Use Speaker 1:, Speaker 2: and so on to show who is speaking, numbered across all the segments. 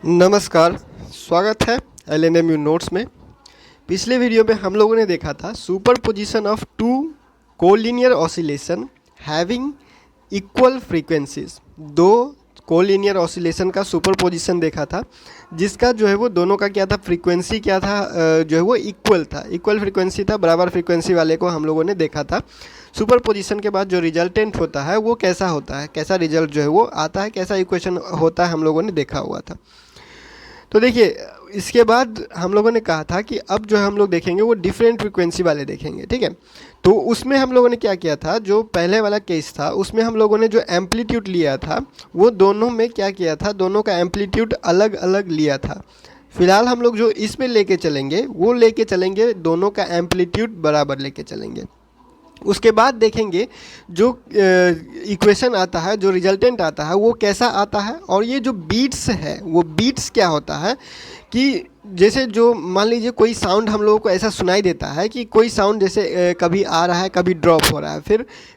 Speaker 1: नमस्कार, स्वागत है LNMU नोट्स में। पिछले वीडियो में हम लोगों ने देखा था superposition of two collinear oscillation having equal frequencies. दो कोलिनियर ऑसिलेशन का सुपरपोजिशन देखा था, जिसका जो है वो दोनों का क्या था, फ्रीक्वेंसी क्या था, जो है वो इक्वल था, इक्वल फ्रीक्वेंसी था, बराबर फ्रीक्वेंसी वाले को हम लोगों ने देखा था। सुपरपोजिशन के बाद जो रिजल्टेंट होता है वो कैसा होता है, कैसा रिजल्ट जो है वो आता है, कैसा इक्वेशन होता है, हम लोगों ने देखा हुआ था। तो देखिए, इसके बाद हम लोगों ने कहा था कि अब जो हम लोग देखेंगे वो डिफरेंट फ्रीक्वेंसी वाले देखेंगे, ठीक है। तो उसमें हम लोगों ने क्या किया था, जो पहले वाला केस था उसमें हम लोगों ने जो एम्पलीट्यूड लिया था वो दोनों में क्या किया था, दोनों का एम्पलीट्यूड अलग अलग लिया था। फिलहाल हम लोग जो इसमें लेके चलेंगे वो लेके चलेंगे दोनों का एम्पलीट्यूड बराबर लेके चलेंगे। उसके बाद देखेंगे जो इक्वेशन आता है, जो रिजल्टेंट आता है वो कैसा आता है। और ये जो बीट्स है वो बीट्स क्या होता है कि जैसे जो मान लीजिए कोई साउंड हम लोगों को ऐसा सुनाई देता है कि कोई साउंड जैसे कभी आ रहा है, कभी ड्रॉप हो रहा है,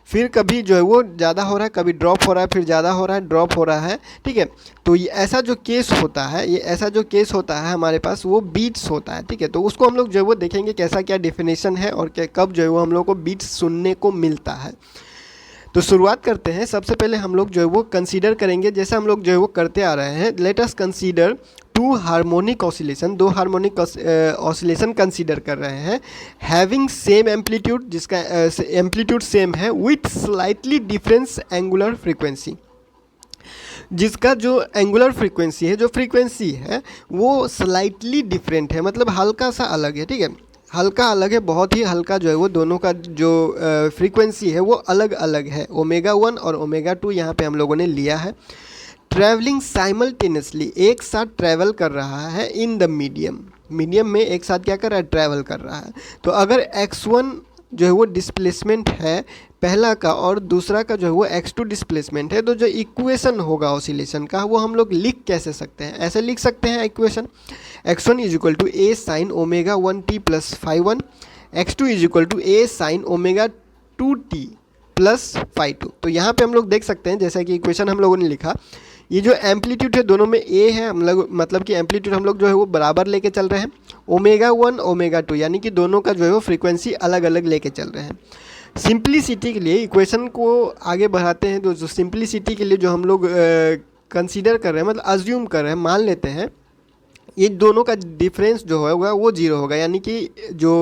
Speaker 1: फिर कभी जो है वो ज़्यादा हो रहा है, कभी ड्रॉप हो रहा है, फिर ज़्यादा हो रहा है, ड्रॉप हो रहा है, ठीक है। तो ये ऐसा जो केस होता है, ये ऐसा जो केस होता है हमारे पास वो बीट्स होता है, ठीक है। तो उसको हम लोग जो है वो देखेंगे कैसा क्या डेफिनेशन है और कब जो है वो हम लोग को बीट्स सुनने को मिलता है। तो शुरुआत करते हैं। सबसे पहले हम लोग जो है वो कंसीडर करेंगे, जैसे हम लोग जो है वो करते आ रहे हैं। Let us consider two harmonic oscillation, दो हार्मोनिक ऑसिलेशन कंसीडर कर रहे हैं, हैविंग सेम एम्पलीट्यूड, जिसका एम्पलीट्यूड सेम है, with slightly difference angular frequency, जिसका जो एंगुलर फ्रीक्वेंसी है, जो फ्रीक्वेंसी है वो स्लाइटली डिफरेंट है, मतलब हल्का सा अलग है, ठीक है। हल्का अलग है, बहुत ही हल्का जो है वो दोनों का जो फ्रीक्वेंसी है वो अलग अलग है। ओमेगा 1 और ओमेगा 2 यहाँ पे हम लोगों ने लिया है। ट्रैवलिंग साइमल्टेनियसली, एक साथ ट्रैवल कर रहा है इन द मीडियम, मीडियम में एक साथ क्या कर रहा है, ट्रैवल कर रहा है। तो अगर x1 जो है वो डिस्प्लेसमेंट है पहला का और दूसरा का जो है वो x2 डिस्प्लेसमेंट है, तो जो इक्वेशन होगा ऑसिलेशन का वो हम लोग लिख कैसे सकते हैं, ऐसे लिख सकते हैं equation, x1 is equal to a sine omega 1t plus phi 1, x2 is equal to a sine omega 2t plus phi 2। तो यहाँ पे हम लोग देख सकते हैं जैसा कि इक्वेशन हम लोगों ने लिखा, ये जो एम्पलीट्यूड है दोनों में a है, हम लोग मतलब कि एम्पलीट्यूड हम लोग जो है वो बराबर लेके चल रहे हैं। ओमेगा 1 ओमेगा 2 यानी कि दोनों का जो है वो फ्रीक्वेंसी अलग अलग लेके चल रहे हैं। सिंप्लिसिटी के लिए इक्वेशन को आगे बढ़ाते हैं, तो जो सिंप्लिसिटी के लिए जो हम लोग कंसीडर कर रहे हैं, मतलब अज्यूम कर रहे हैं, मान लेते हैं ये दोनों का डिफरेंस जो होगा वो जीरो होगा, यानी कि जो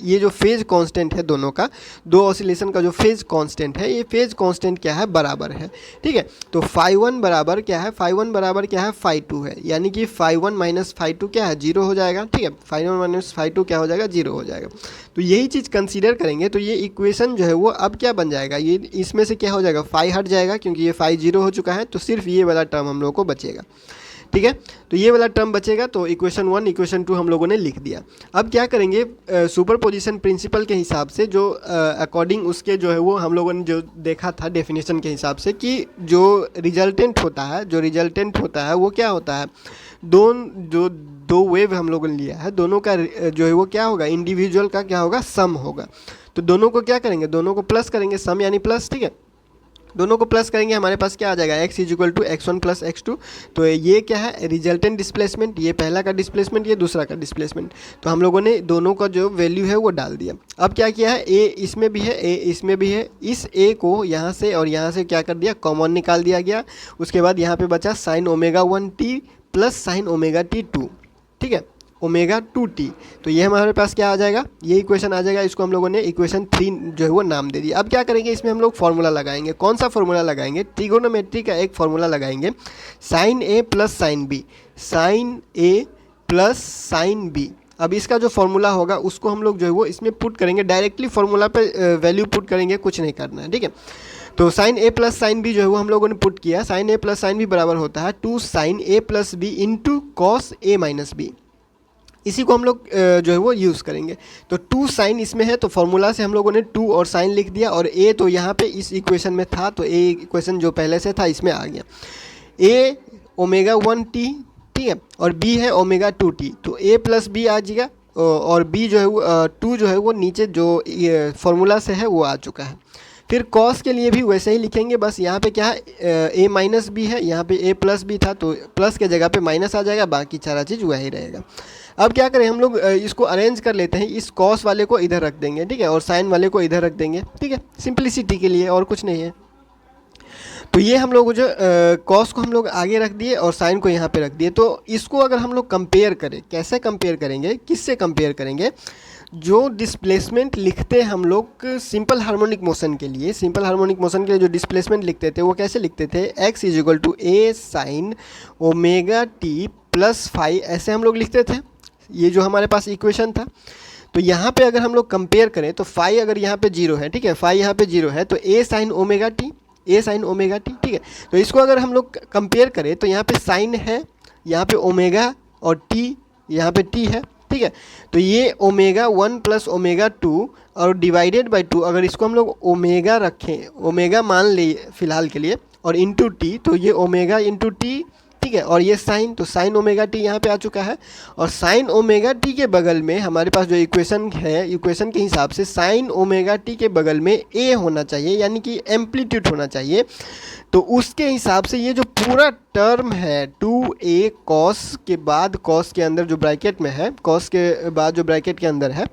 Speaker 1: ये जो फेज कांस्टेंट है दोनों का, दो ऑसिलेशन का जो फेज कांस्टेंट है, ये फेज कांस्टेंट क्या है, बराबर है, ठीक है। तो फाई 1 बराबर क्या है, फाई 1 बराबर क्या है, फाई 2 है, यानी कि फाई 1 माइनस फाई 2 क्या है, जीरो हो जाएगा, ठीक है। फाई 1 माइनस फाई 2 क्या हो जाएगा, जीरो हो जाएगा। तो यही चीज़ कंसीडर करेंगे तो ये इक्वेशन जो है वो अब क्या बन जाएगा, ये इसमें से क्या हो जाएगा, फाई हट जाएगा, क्योंकि ये फाई जीरो हो चुका है, तो सिर्फ ये वाला टर्म हम लोग को बचेगा, ठीक है। तो ये वाला टर्म बचेगा, तो इक्वेशन 1 इक्वेशन 2 हम लोगों ने लिख दिया। अब क्या करेंगे, सुपरपोजिशन प्रिंसिपल के हिसाब से जो अकॉर्डिंग उसके जो है वो हम लोगों ने जो देखा था डेफिनेशन के हिसाब से कि जो रिजल्टेंट होता है वो क्या होता है, दो वेव हम लोगों ने लिया है, दोनों का जो है वो क्या होगा, इंडिविजुअल का क्या होगा, सम होगा। तो दोनों को क्या करेंगे, दोनों को प्लस करेंगे, सम यानी प्लस, ठीक है। दोनों को प्लस करेंगे, हमारे पास क्या आ जाएगा, x is equal to x1 plus x2। तो ये क्या है, रिजल्टेंट डिस्प्लेसमेंट, ये पहला का डिस्प्लेसमेंट, ये दूसरा का डिस्प्लेसमेंट। तो हम लोगों ने दोनों का जो वैल्यू है वो डाल दिया। अब क्या किया है, a इसमें भी है, a इसमें भी है, इस a को यहाँ से और यहाँ से क्या कर दिया, कॉमन निकाल दिया गया। उसके बाद यहाँ पे बचा sign omega 1t plus sine omega t2, ठीक है, ओमेगा 2t। तो ये हमारे पास क्या आ जाएगा, ये इक्वेशन आ जाएगा। इसको हम लोगों ने इक्वेशन 3 जो है वो नाम दे दिया। अब क्या करेंगे, इसमें हम लोग फार्मूला लगाएंगे। कौन सा फार्मूला लगाएंगे, ट्रिगोनोमेट्री का एक फार्मूला लगाएंगे, sine a plus sine b, sine a plus sine b। अब इसका जो फार्मूला होगा उसको हम लोग जो है वो इसमें पुट करेंगे, डायरेक्टली फार्मूला पे वैल्यू पुट करेंगे, कुछ नहीं करना है, ठीक है। तो sine a plus sine b जो है वो हम लोगों ने पुट किया, sine a plus sine b बराबर होता है 2 sine a plus b into cos a minus b। इसी को हम लोग जो है वो यूज़ करेंगे। तो 2 साइन इसमें है, तो फॉर्मूला से हम लोगों ने 2 और साइन लिख दिया, और a तो यहाँ पे इस इक्वेशन में था, तो a इक्वेशन जो पहले से था इसमें आ गया। a ओमेगा 1t, ठीक है, और b है ओमेगा 2t, तो a प्लस b आ जाएगा, और b जो है वो 2 जो है वो नीचे जो फार्मूला से है वो आ चुका है। फिर कॉस के लिए भी वैसे ही लिखेंगे, बस यहाँ पे क्या है ए माइनस बी है, यहाँ पे ए प्लस बी था तो प्लस के जगह पे माइनस आ जाएगा, बाकी सारा चीज़ वही रहेगा। अब क्या करें हम लोग इसको अरेंज कर लेते हैं, इस कॉस वाले को इधर रख देंगे, ठीक है, और साइन वाले को इधर रख देंगे, ठीक है, सिंप्लिसिटी के लिए, और कुछ नहीं है। तो ये हम लोग जो कॉस को हम लोग आगे रख दिए और साइन को यहाँ पे रख दिए। तो इसको अगर हम लोग कंपेयर करें, कैसे कंपेयर करेंगे, किससे कंपेयर करेंगे, जो डिस्प्लेसमेंट लिखते हम लोग सिंपल हार्मोनिक मोशन के लिए, सिंपल हार्मोनिक मोशन के लिए जो डिस्प्लेसमेंट लिखते थे वो कैसे लिखते थे, x is two A sine omega T plus phi, ऐसे हम लोग लिखते थे। ये जो हमारे पास इक्वेशन था, तो यहाँ पे अगर हम लोग कंपेयर करें तो फाई अगर यहाँ पे जीरो है, ठीक है, फाई यहाँ पे जीरो है, तो ए साइन ओमेगा टी, ए साइन ओमेगा टी, ठीक है। तो इसको अगर हम लोग कंपेयर करें तो यहाँ पे साइन है, यहाँ पे ओमेगा, और टी यहाँ पे टी है, ठीक है। तो ये ओमेगा 1 प्लस ओमेगा 2 और डिवाइडेड बाई 2, अगर इसको हम लोग ओमेगा रखें, ओमेगा मान ले फिलहाल के लिए, और इंटू टी, तो ये ओमेगा इंटू टी, ठीक है, और ये साइन, तो साइन ओमेगा टी यहाँ पे आ चुका है। और साइन ओमेगा टी के बगल में हमारे पास जो इक्वेशन है, इक्वेशन के हिसाब से साइन ओमेगा टी के बगल में ए होना चाहिए, यानी कि एम्पलीट्यूड होना चाहिए। तो उसके हिसाब से ये जो पूरा टर्म है 2a कॉस के बाद, कॉस के अंदर जो ब्रैकेट में है, कॉस के बाद जो ब्रैकेट के अंदर है,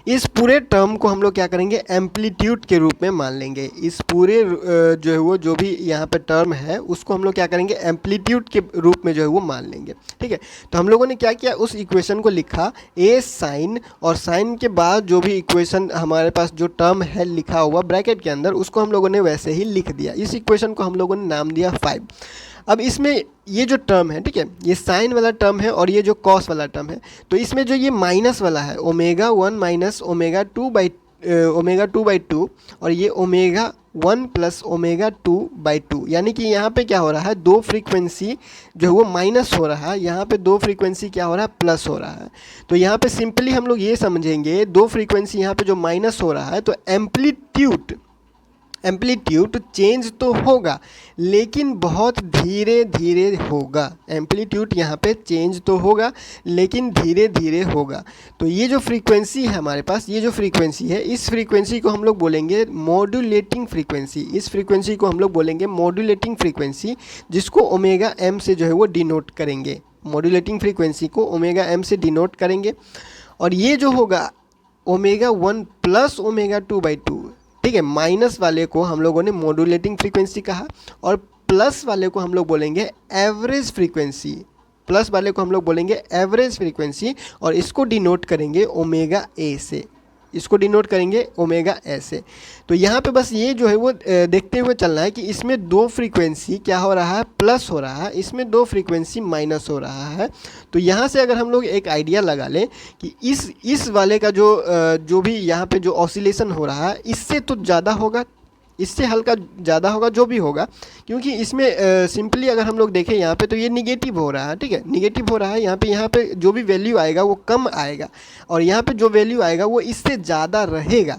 Speaker 1: इस पूरे टर्म को हम लोग क्या करेंगे, एम्पलीट्यूड के रूप में मान लेंगे। इस पूरे जो है वो जो भी यहाँ पे टर्म है उसको हम लोग क्या करेंगे, एम्पलीट्यूड के रूप में जो है वो मान लेंगे, ठीक है। तो हम लोगों ने क्या किया, उस इक्वेशन को लिखा ए साइन, और साइन के बाद जो भी इक्वेशन हमारे पास जो टर्म है लिखा हुआ ब्रैकेट के अंदर, उसको हम लोगों ने वैसे ही लिख दिया। इस इक्वेशन को हम लोगों ने नाम दिया 5। अब इसमें ये जो टर्म है, ठीक है, ये साइन वाला टर्म है और ये जो कॉस वाला टर्म है, तो इसमें जो ये माइनस वाला है ओमेगा 1 माइनस ओमेगा 2 बाई 2, और ये ओमेगा 1 प्लस ओमेगा 2/2, यानी कि यहाँ पे क्या हो रहा है, दो फ्रीक्वेंसी जो है वो माइनस हो रहा है, यहाँ पे दो फ्रीक्वेंसी क्या हो रहा है, प्लस हो रहा है। तो यहाँ पे सिंपली हम लोग ये समझेंगे, दो फ्रीक्वेंसी यहाँ पे जो माइनस हो रहा है, तो एम्पलीट्यूड चेंज तो होगा लेकिन बहुत धीरे धीरे होगा। एम्पलीट्यूड यहाँ पे चेंज तो होगा लेकिन धीरे धीरे होगा। तो ये जो फ्रीक्वेंसी है हमारे पास, ये जो फ्रीक्वेंसी है, इस फ्रीक्वेंसी को हम लोग बोलेंगे मॉड्यूलेटिंग फ्रीक्वेंसी। इस फ्रीक्वेंसी को हम लोग बोलेंगे मॉड्यूलेटिंग फ्रीक्वेंसी, जिसको ओमेगा एम से जो है वो डिनोट करेंगे। मॉड्यूलेटिंग फ्रीक्वेंसी को ओमेगा एम से डिनोट करेंगे। और ये जो होगा ओमेगा 1 प्लस ओमेगा 2/2, ठीक है, माइनस वाले को हम लोगों ने मॉड्यूलेटिंग फ्रीक्वेंसी कहा, और प्लस वाले को हम लोग बोलेंगे एवरेज फ्रीक्वेंसी। प्लस वाले को हम लोग बोलेंगे एवरेज फ्रीक्वेंसी, और इसको डिनोट करेंगे ओमेगा ए से, इसको डिनोट करेंगे ओमेगा ए से। तो यहाँ पे बस ये जो है वो देखते हुए चलना है कि इसमें दो फ्रीक्वेंसी क्या हो रहा है, प्लस हो रहा है, इसमें दो फ्रीक्वेंसी माइनस हो रहा है। तो यहाँ से अगर हम लोग एक आइडिया लगा लें कि इस वाले का जो भी यहाँ पे जो ऑसिलेशन हो रहा है, इससे तो ज़्यादा होगा, इससे हल्का ज़्यादा होगा, जो भी होगा, क्योंकि इसमें सिंपली अगर हम लोग देखें यहाँ पे तो ये निगेटिव हो रहा है, ठीक है, निगेटिव हो रहा है। यहाँ पे जो भी वैल्यू आएगा वो कम आएगा, और यहाँ पे जो वैल्यू आएगा वो इससे ज़्यादा रहेगा,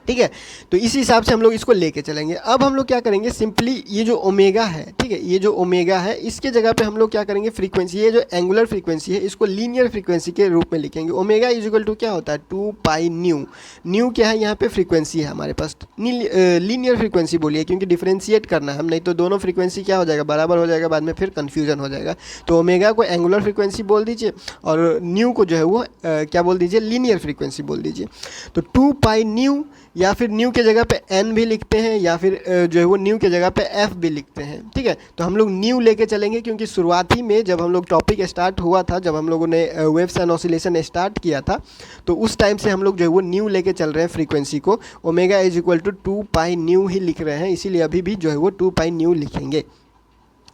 Speaker 1: ठीक है। तो इस हिसाब से हम लोग इसको लेके चलेंगे। अब हम लोग क्या करेंगे, सिंपली ये जो ओमेगा है, ठीक है, ये जो ओमेगा है, इसके जगह पे हम लोग क्या करेंगे, फ्रीक्वेंसी, ये जो एंगुलर फ्रीक्वेंसी है, इसको लीनियर फ्रीक्वेंसी के रूप में लिखेंगे। ओमेगा इज इक्वल टू क्या होता है, 2 पाई न्यू। न्यू क्या है, यहाँ पे फ्रीक्वेंसी है हमारे पास, लीनियर फ्रीक्वेंसी बोलिए, क्योंकि डिफ्रेंशिएट करना है हम, नहीं तो दोनों फ्रीक्वेंसी क्या हो जाएगा, बराबर हो जाएगा, बाद में फिर कन्फ्यूजन हो जाएगा। तो ओमेगा को एंगुलर फ्रीक्वेंसी बोल दीजिए, और न्यू को जो है वो क्या बोल दीजिए, लीनियर फ्रीक्वेंसी बोल दीजिए। तो 2 पाई न्यू, या फिर न्यू के जगह पे एन भी लिखते हैं, या फिर जो है वो न्यू के जगह पे एफ भी लिखते हैं, ठीक है। तो हम लोग न्यू लेके चलेंगे, क्योंकि शुरुआती में जब हम लोग टॉपिक स्टार्ट हुआ था, जब हम लोगों ने वेव्स एंड ऑसिलेशन स्टार्ट किया था, तो उस टाइम से हम लोग जो है वो न्यू लेके चल रहे हैं फ्रीक्वेंसी को। Omega is equal to 2 pi nu ही लिख रहे हैं, इसीलिए अभी भी जो है वो 2 पाई न्यू लिखेंगे,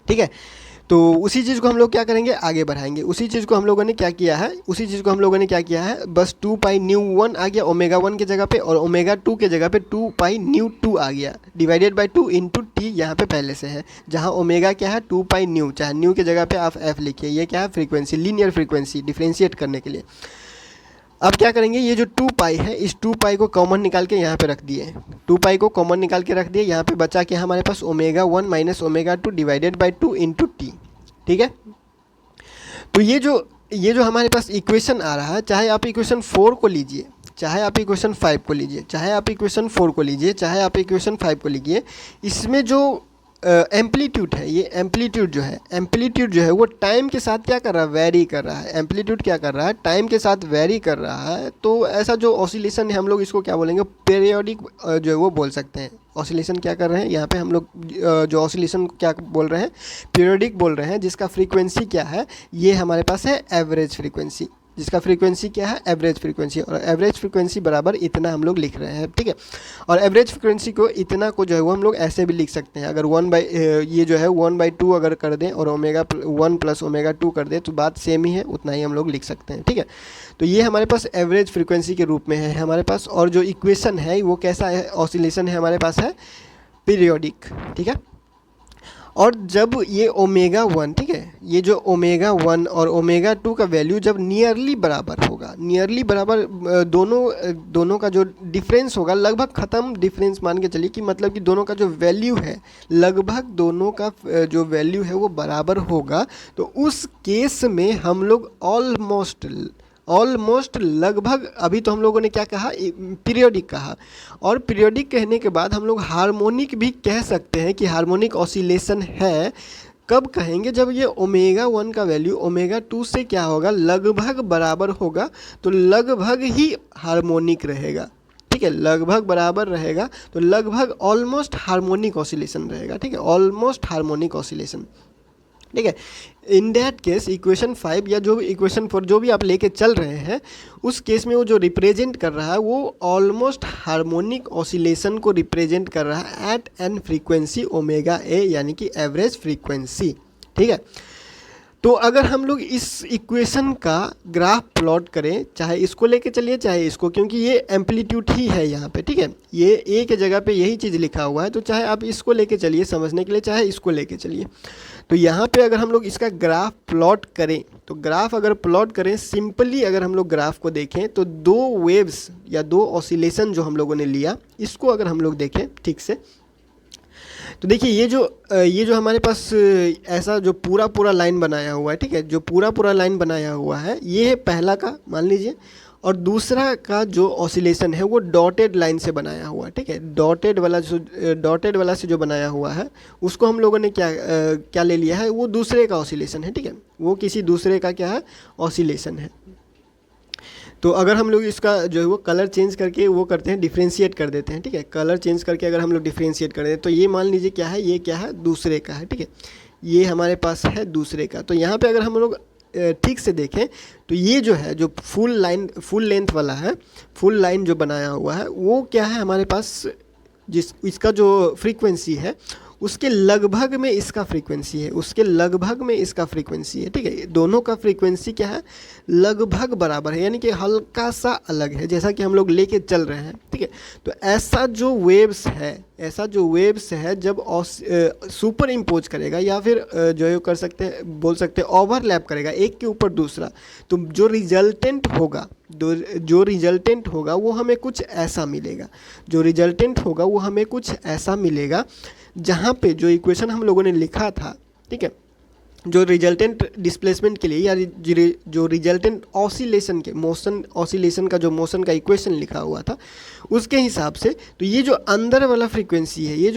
Speaker 1: ठीक है। तो उसी चीज़ को हम लोग क्या करेंगे, आगे बढ़ाएंगे। उसी चीज़ को हम लोगों ने क्या किया है, बस 2 पाई न्यू 1 आ गया ओमेगा 1 के जगह पे, और ओमेगा 2 के जगह पे 2 पाई न्यू 2 आ गया, डिवाइडेड बाई 2 इंटू टी यहाँ पे पहले से है, जहाँ ओमेगा क्या है 2 पाई न्यू, चाहे न्यू के जगह पे आप एफ लिखिए। ये क्या है, फ्रीक्वेंसी, लीनियर फ्रीक्वेंसी, डिफ्रेंशिएट करने के लिए। अब क्या करेंगे, ये जो 2 पाई है, इस 2 पाई को कॉमन निकाल के यहाँ पे रख दिए, 2 पाई को कॉमन निकाल के रख दिए, यहाँ पे बचा क्या हमारे पास, omega 1 minus omega 2 divided by 2 into T, ठीक है। तो ये जो हमारे पास इक्वेशन आ रहा है, चाहे आप इक्वेशन 4 को लीजिए, चाहे आप इक्वेशन 5 को लीजिए, चाहे आप इक्वेशन 4 को लीजिए, चाहे आप इक्वेशन 5 को लीजिए, इसमें जो एम्पलीट्यूड है, ये एम्पलीट्यूड जो है वो टाइम के साथ क्या कर रहा है, वेरी कर रहा है। एम्पलीट्यूड क्या कर रहा है, टाइम के साथ वेरी कर रहा है। तो ऐसा जो ऑसिलेशन है हम लोग इसको क्या बोलेंगे, पीरियोडिक जो है वो बोल सकते हैं। ऑसिलेशन क्या कर रहे हैं यहाँ पे हम लोग, जो ऑसिलेशन क्या बोल रहे हैं, पीरियोडिक बोल रहे हैं, जिसका फ्रीक्वेंसी क्या है, ये हमारे पास है एवरेज फ्रीक्वेंसी। जिसका फ्रीक्वेंसी क्या है, एवरेज फ्रीक्वेंसी। और एवरेज फ्रीक्वेंसी बराबर इतना हम लोग लिख रहे हैं, ठीक है। और एवरेज फ्रीक्वेंसी को इतना को जो है वो हम लोग ऐसे भी लिख सकते हैं, अगर ये जो है 1/2 अगर कर दें और ω1 + ω2 कर दें तो बात सेम ही है, उतना ही हम लोग लिख सकते हैं, ठीक है। तो ये हमारे पास एवरेज फ्रीक्वेंसी के रूप में है हमारे पास। और जो इक्वेशन है वो कैसा है, ऑसिलेशन है हमारे पास है पीरियोडिक, ठीक है। और जब ये ω1, ठीक है, ये जो ω1 और ω2 का वैल्यू जब नियरली बराबर होगा, नियरली बराबर दोनों का जो डिफरेंस होगा, लगभग ख़त्म डिफरेंस मान के चलिए कि मतलब कि दोनों का जो वैल्यू है, लगभग दोनों का जो वैल्यू है वो बराबर होगा, तो उस केस में हम लोग ऑलमोस्ट लगभग, अभी तो हम लोगों ने क्या कहा, पीरियोडिक कहा। और पीरियोडिक कहने के बाद हम लोग हार्मोनिक भी कह सकते हैं कि हार्मोनिक ऑसिलेशन है। कब कहेंगे, जब ये ω1 का वैल्यू ω2 से क्या होगा, लगभग बराबर होगा, तो लगभग ही हार्मोनिक रहेगा, ठीक है। लगभग बराबर रहेगा तो लगभग ऑलमोस्ट हार्मोनिक ऑसिलेशन रहेगा, ठीक है, ऑलमोस्ट हार्मोनिक ऑसिलेशन, ठीक है। इन दैट केस इक्वेशन 5 या जो भी इक्वेशन 4 जो भी आप लेके चल रहे हैं, उस केस में वो जो रिप्रेजेंट कर रहा है वो ऑलमोस्ट हार्मोनिक ऑसिलेशन को रिप्रेजेंट कर रहा है एट एन फ्रीक्वेंसी ω यानी कि एवरेज फ्रीक्वेंसी, ठीक है। तो अगर हम लोग इस इक्वेशन का ग्राफ प्लॉट करें, चाहे इसको लेके चलिए चाहे इसको, क्योंकि ये एम्पलीट्यूड ही है यहाँ पे, ठीक है, ये एक जगह पे यही चीज़ लिखा हुआ है, तो चाहे आप इसको लेके चलिए समझने के लिए, चाहे इसको लेके चलिए। तो यहाँ पे अगर हम लोग इसका ग्राफ प्लॉट करें, तो ग्राफ अगर प्लॉट करें सिंपली, अगर हम लोग ग्राफ को देखें तो दो वेव्स या दो ऑसिलेशन जो हम लोगों ने लिया, इसको अगर हम लोग देखें ठीक से, तो देखिए ये जो हमारे पास ऐसा जो पूरा लाइन बनाया हुआ है, ठीक है, जो पूरा लाइन बनाया हुआ है, ये है पहला का मान लीजिए। और दूसरा का जो ऑसिलेशन है वो डॉटेड लाइन से बनाया हुआ है, ठीक है। डॉटेड वाला से जो बनाया हुआ है उसको हम लोगों ने क्या ले लिया है, वो दूसरे का ऑसिलेशन है, ठीक है, वो किसी दूसरे का क्या है, ऑसिलेशन है। तो अगर हम लोग इसका जो है वो कलर चेंज करके वो करते हैं, डिफ्रेंशिएट कर देते हैं, ठीक है, कलर चेंज करके अगर हम लोग डिफ्रेंशिएट कर दें तो ये मान लीजिए क्या है, ये क्या है, दूसरे का है, ठीक है, ये हमारे पास है दूसरे का। तो यहाँ पे अगर हम लोग ठीक से देखें तो ये जो है, जो फुल लेंथ वाला है, फुल लाइन जो बनाया हुआ है, वो क्या है हमारे पास, इसका जो फ्रीक्वेंसी है उसके लगभग में इसका फ्रीक्वेंसी है, उसके लगभग में इसका फ्रीक्वेंसी है, ठीक है। दोनों का फ्रीक्वेंसी क्या है, लगभग बराबर है, यानी कि हल्का सा अलग है, जैसा कि हम लोग लेके चल रहे हैं, ठीक है। तो ऐसा जो वेव्स है जब सुपर इम्पोज करेगा या फिर जो है बोल सकते हैं ओवरलैप करेगा एक के ऊपर दूसरा, तो जो रिजल्टेंट होगा वो हमें कुछ ऐसा मिलेगा, जहाँ पे जो इक्वेशन हम लोगों ने लिखा था, ठीक है, जो रिजल्टेंट डिस्प्लेसमेंट के लिए या जो रिजल्टेंट ऑसिलेशन का जो मोशन का इक्वेशन लिखा हुआ था उसके हिसाब से, तो ये जो अंदर वाला फ्रीक्वेंसी है, ये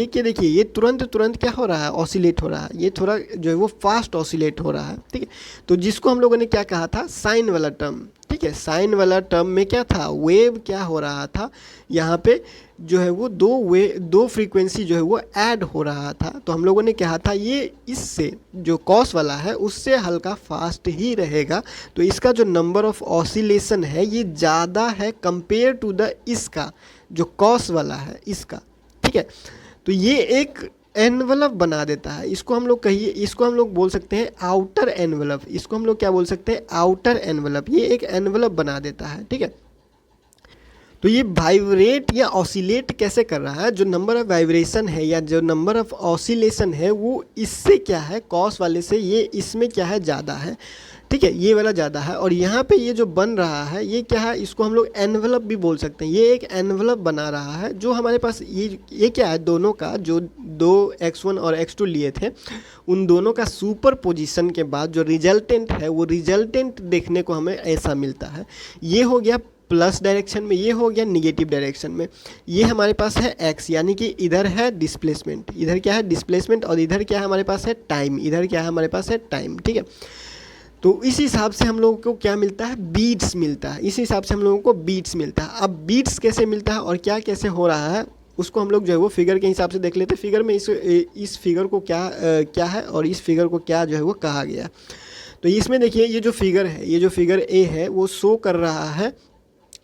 Speaker 1: क्या, देखिए ये तुरंत क्या हो रहा है, ऑसिलेट हो रहा है, ये थोड़ा जो है वो फास्ट ऑसिलेट हो रहा है, ठीक है। तो जिसको हम लोगों ने क्या कहा था, साइन वाला टर्म, ठीक है, साइन वाला टर्म में क्या था, वेव क्या हो रहा था, यहाँ पे जो है वो दो फ्रीक्वेंसी जो है वो ऐड हो रहा था। तो हम लोगों ने कहा था ये इससे जो कॉस वाला है उससे हल्का फास्ट ही रहेगा, तो इसका जो नंबर ऑफ ऑसिलेशन है ये ज़्यादा है कंपेयर टू द इसका जो कॉस वाला है इसका, ठीक है। तो ये एक एनवलप बना देता है, इसको हम लोग बोल सकते हैं आउटर एनवलप, इसको हम लोग क्या बोल सकते हैं, आउटर एनवलप, ये एक एनवलप बना देता है, ठीक है। तो ये वाइब्रेट या ऑसिलेट कैसे कर रहा है, जो नंबर ऑफ वाइब्रेशन है या जो नंबर ऑफ ऑसिलेशन है वो इससे क्या है, कॉस वाले से ये इसमें क्या है, ज़्यादा है, ठीक है, ये वाला ज़्यादा है। और यहाँ पे ये जो बन रहा है ये क्या है, इसको हम लोग एनवलप भी बोल सकते हैं, ये एक एनवलप बना रहा है जो हमारे पास ये क्या है, दोनों का जो दो x1 और x2 लिए थे उन दोनों का सुपर पोजिशन के बाद जो रिजल्टेंट है वो रिजल्टेंट देखने को हमें ऐसा मिलता है। ये हो गया प्लस डायरेक्शन में, ये हो गया निगेटिव डायरेक्शन में। ये हमारे पास है x, यानी कि इधर है डिस्प्लेसमेंट, इधर क्या है डिस्प्लेसमेंट, और इधर क्या है हमारे पास है टाइम, इधर क्या है हमारे पास है टाइम, ठीक है। तो इस हिसाब से हम लोगों को क्या मिलता है, बीट्स मिलता है, इस हिसाब से हम लोगों को बीट्स मिलता है। अब बीट्स कैसे मिलता है और क्या कैसे हो रहा है उसको हम लोग जो है वो फिगर के हिसाब से देख लेते हैं। फिगर में इस फिगर को क्या है और इस फिगर को क्या जो है वो कहा गया। तो इसमें देखिए ये जो फिगर है, ये जो फिगर ए है वो शो कर रहा है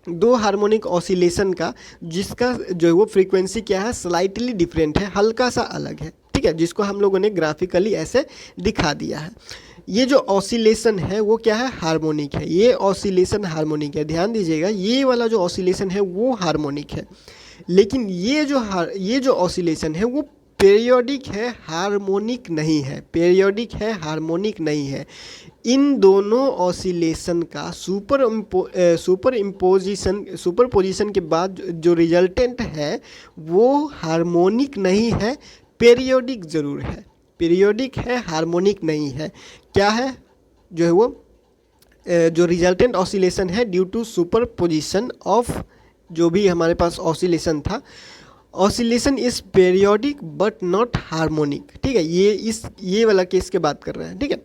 Speaker 1: दो हार्मोनिक ऑसिलेशन का, जिसका जो है वो फ्रीक्वेंसी क्या है, स्लाइटली डिफरेंट है, हल्का सा अलग है, ठीक है, जिसको हम लोगों ने ग्राफिकली ऐसे दिखा दिया है। ये जो ऑसिलेशन है वो क्या है, हार्मोनिक है, ये ऑसिलेशन हार्मोनिक है। ध्यान दीजिएगा, ये वाला जो ऑसिलेशन है वो हार्मोनिक है, लेकिन ये जो ऑसिलेशन है वो पीरियोडिक है, हार्मोनिक नहीं है, पीरियोडिक है, हार्मोनिक नहीं है। इन दोनों ऑसिलेशन का सुपरपोजिशन के बाद जो रिजल्टेंट है वो हार्मोनिक नहीं है, पीरियोडिक ज़रूर है, पीरियोडिक है, हार्मोनिक नहीं है। क्या है जो है वो जो रिजल्टेंट ऑसिलेशन है ड्यू टू सुपरपोजिशन ऑफ जो भी हमारे पास ऑसिलेशन था, oscillation is periodic but not harmonic, ठीक है। ये वाला केस के बात कर रहे हैं, ठीक है।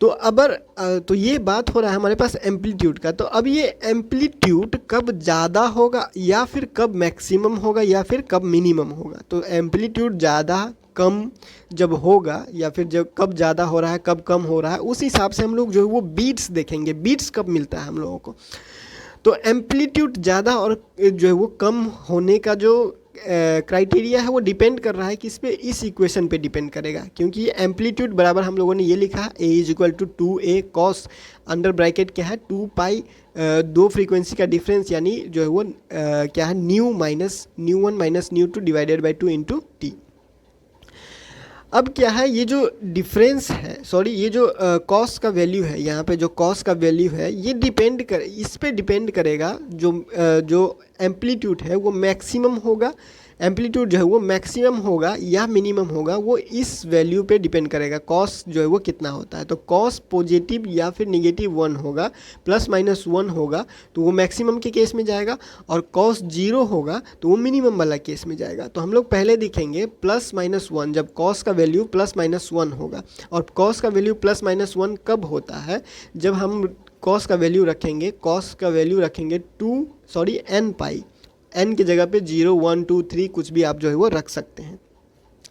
Speaker 1: तो ये बात हो रहा है हमारे पास एम्पलीट्यूड का। तो अब ये एम्पलीट्यूड कब ज़्यादा होगा या फिर कब मैक्सिमम होगा या फिर कब मिनिमम होगा। तो एम्पलीट्यूड ज़्यादा कम जब होगा या फिर जब कब ज़्यादा हो रहा है कब कम हो रहा है, उस हिसाब से हम लोग जो है वो बीट्स देखेंगे, बीट्स कब मिलता है हम लोगों को। तो एम्पलीट्यूड ज़्यादा और जो है वो कम होने का जो क्राइटेरिया है वो डिपेंड कर रहा है किस पे, इस इक्वेशन पे डिपेंड करेगा, क्योंकि ये एम्पलीट्यूड बराबर हम लोगों ने ये लिखा है a is equal to 2a cos under bracket क्या है 2 पाई, दो फ्रीक्वेंसी का डिफरेंस यानी जो है वो क्या है न्यू1 माइनस न्यू2 डिवाइडेड बाई 2 इंटू टी। अब क्या है, ये जो डिफरेंस है, सॉरी ये जो कॉस का वैल्यू है, यहाँ पे जो कॉस का वैल्यू है ये इस पे डिपेंड करेगा जो एम्पलीट्यूड है वो मैक्सिमम होगा, एम्पलीट्यूड जो है वो मैक्सिमम होगा या मिनिमम होगा, वो इस वैल्यू पे डिपेंड करेगा, कॉस जो है वो कितना होता है। तो कॉस पॉजिटिव या फिर निगेटिव 1 होगा, प्लस माइनस 1 होगा तो वो मैक्सिमम के केस में जाएगा, और कॉस 0 होगा तो वो मिनिमम वाला केस में जाएगा। तो हम लोग पहले देखेंगे प्लस माइनस 1, जब कॉस का वैल्यू प्लस माइनस 1 होगा। और कॉस का वैल्यू प्लस माइनस 1 कब होता है, जब हम कॉस का वैल्यू रखेंगे n पाई, n की जगह पे 0 1 2 3 कुछ भी आप जो है वो रख सकते हैं,